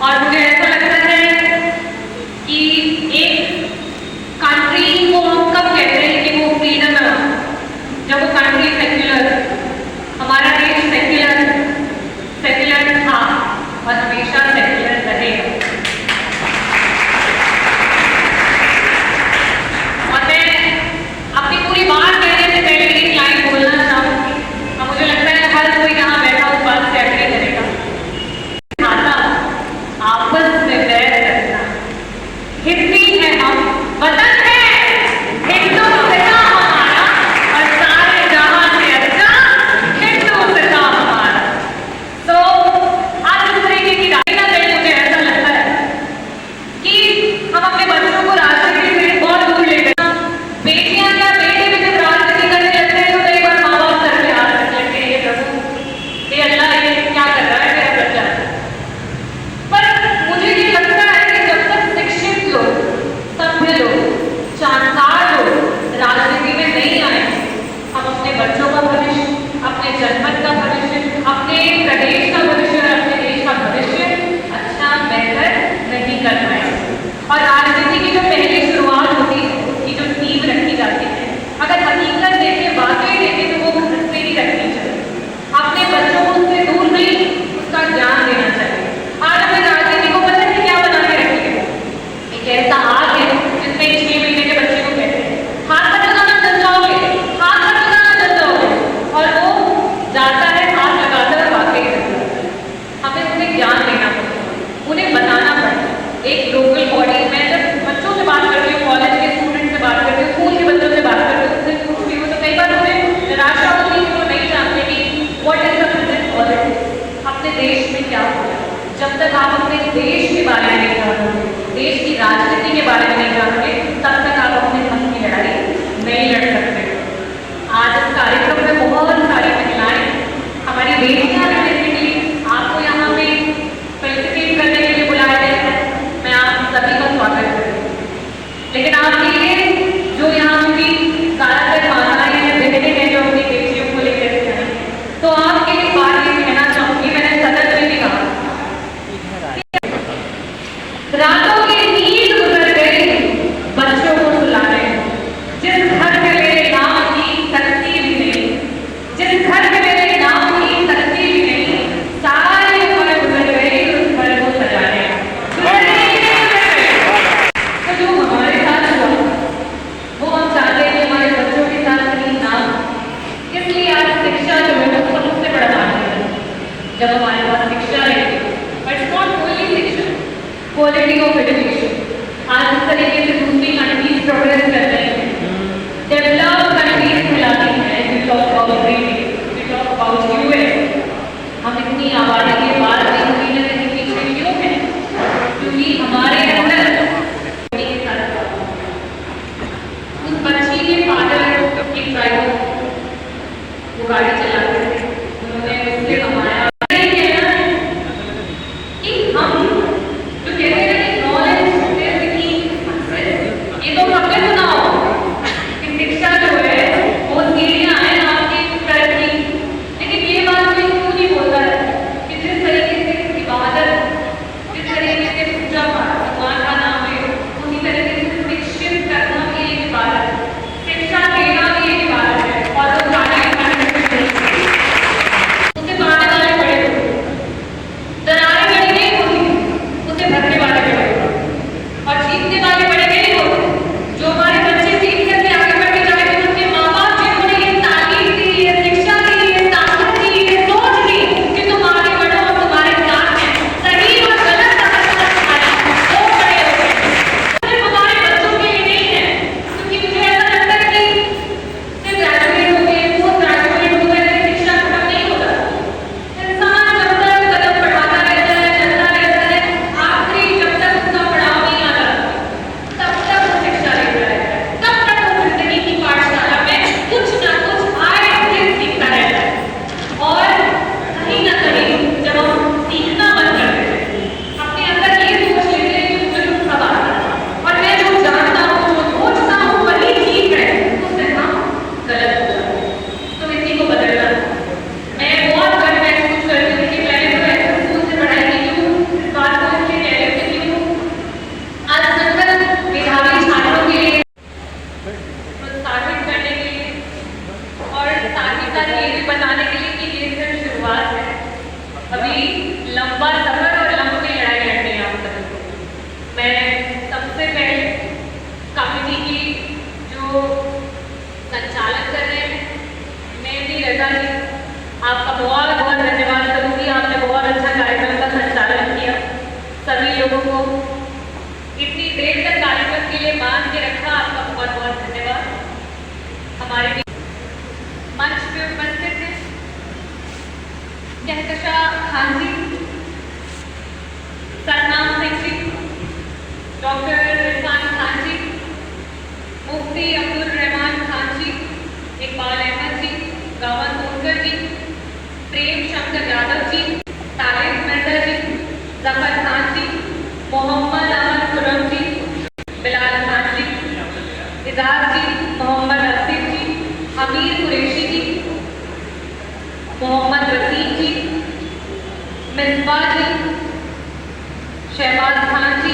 और मुझे ऐसा लगता है कि एक कंट्री को हम कब कहते हैं कि वो फ्रीडम है, जब वो कंट्री सेक्युलर, हमारा देश सेक्युलर था और हमेशा सेक्युलर रहेगा। और मैं अपनी पूरी बात कहने से पहले एक लाइन बोलना चाहूंगी, और मुझे लगता है हर कोई यहाँ बैठा हुआ बात से एग्री करेगा। खाता आपस में बैर रखना, हिंदी है हम, वतन है हिंदू पिता हमारा, और सारे जहां से अच्छा हिंदू पिता हमारा। तो आज इस तरीके की राय ना दें, मुझे ऐसा लगता है कि हम अपने बच्चों को राजनीति से बहुत दूर ले गए। बेटियां क्या बेटे भी जब राजनीति करने लगते हैं तो कई बार माँ बाप सर पे हाथ रख लेते हैं, ये प्रभु ये अल्लाह ये क्या कर रहा है मेरा बच्चा। पर मुझे ये लगता है कि जब तक शिक्षित लोग, सभ्य लोग, जानकार लोग राजनीति में नहीं आए, हम अपने बच्चों का भविष्य, अपने जनमत का भविष्य, अपने प्रदेश का भविष्य और अपने देश का भविष्य अच्छा बेहतर नहीं कर पाएंगे। और राजनीति की जो पहली शुरुआत होती है, उसकी जो नींव रखी जाती है, अगर हकीकत देखें, वाकई देखें तो वो घर से ही रखनी चाहिए। अपने बच्चों को उससे दूर नहीं, उसका ज्ञान देना चाहिए। आज हमें राजनीति को पता नहीं क्या बना के रखी है, एक ऐसा आग है जिसमें 6 महीने के बच्चे को कहते हैं हाथ पर लगाना जल जाओगे, हाथ पर लगाना जल जाओगे, और वो जाता है हाथ लगाता है, वाकई जल जाता है। हमें उन्हें ज्ञान देना पड़ता है, उन्हें बताना पड़ता है। एक लोकल बॉडी, मैं जब बच्चों से बात करती हूँ, कॉलेज के स्टूडेंट से बात करती हूँ, स्कूल के बच्चों से बात करती हूँ, उनसे पूछती हूँ तो कई बार मुझे निराशा होती है कि वो नहीं जानते कि what is the present politics, अपने देश में क्या हो रहा है। जब तक आप अपने देश के बारे में नहीं जानोगे, देश की राजनीति के बारे में नहीं जानोगे, तब तक आप अपने हक की लड़ाई नहीं लड़ सकते। आज इस कार्यक्रम में बहुत सारी महिलाएं, हमारी बेटियां बेसिकली आपको यहाँ पे पार्टिसिपेट करने के लिए बुलाया गया है, मैं आप सभी का स्वागत करती हूँ। लेकिन आपके लिए जो यहाँ की ज्यादातर माताएं हैं, बहनें हैं, जो अपनी बेटियों को लेकर के आई हैं, तो आपके लिए बात ये कहना चाहूंगी, मैंने सदन में भी कहा, रातों की नींद गुजर गई बच्चों को सुलाने, जिस घर में मेरे नाम की तख्ती भी नहीं, जिस घर में मेरे नाम की तख्ती भी नहीं, सारी उम्र गुजर गई उस घर को सजाने। तो जो हमारे साथ हुआ वो हम चाहते हैं कि हमारे बच्चों के साथ कहीं ना हो। इसलिए आज शिक्षा जो है वो सबसे बड़ा माध्यम है। जब हमारे पास शिक्षा रहेगी, बट इट्स नॉट ओनली शिक्षा, क्वालिटी ऑफ एजुकेशन। आज इस तरीके से दूसरी कंट्रीज प्रोग्रेस कर रही हैं, डेवलप कंट्रीज खिलाती हैं। We talk about Britain, we talk about US. हम इतनी आबादी के बाद भी कहीं न कहीं पीछे क्यों हैं? क्योंकि हमारे अंदर उस बच्ची के फादर एक ड्राइवर, वो गाड़ी चलाते थे, उन्होंने उससे कमाया। कि हम जो कहते हैं कि नॉलेज ये तो हमने सुना हो कि शिक्षा जो है वो सीढ़ियां हैं आपकी तरक्की, लेकिन ये बात कोई क्यों नहीं बोलता है कि जिस तरीके के रखा, आपका बहुत बहुत धन्यवाद। हमारे मंच पे उपस्थित हैं कहकशां खान जी, सतनाम सिंह जी, डॉक्टर इरफान खान जी, मुफ्ती अब्दुल रहमान खान जी, इकबाल अहमद जी, गावा सोनकर जी, प्रेम शंकर यादव जी, तालिब मिर्जा जी, जफर खान जी, मोहम्मद अहमद खुरम जी, बिलाल खान जी, इजाज जी, मोहम्मद आसिफ जी, अमीर कुरैशी जी, मोहम्मद वसीम जी, मिसबा जी, शहबाज खान जी,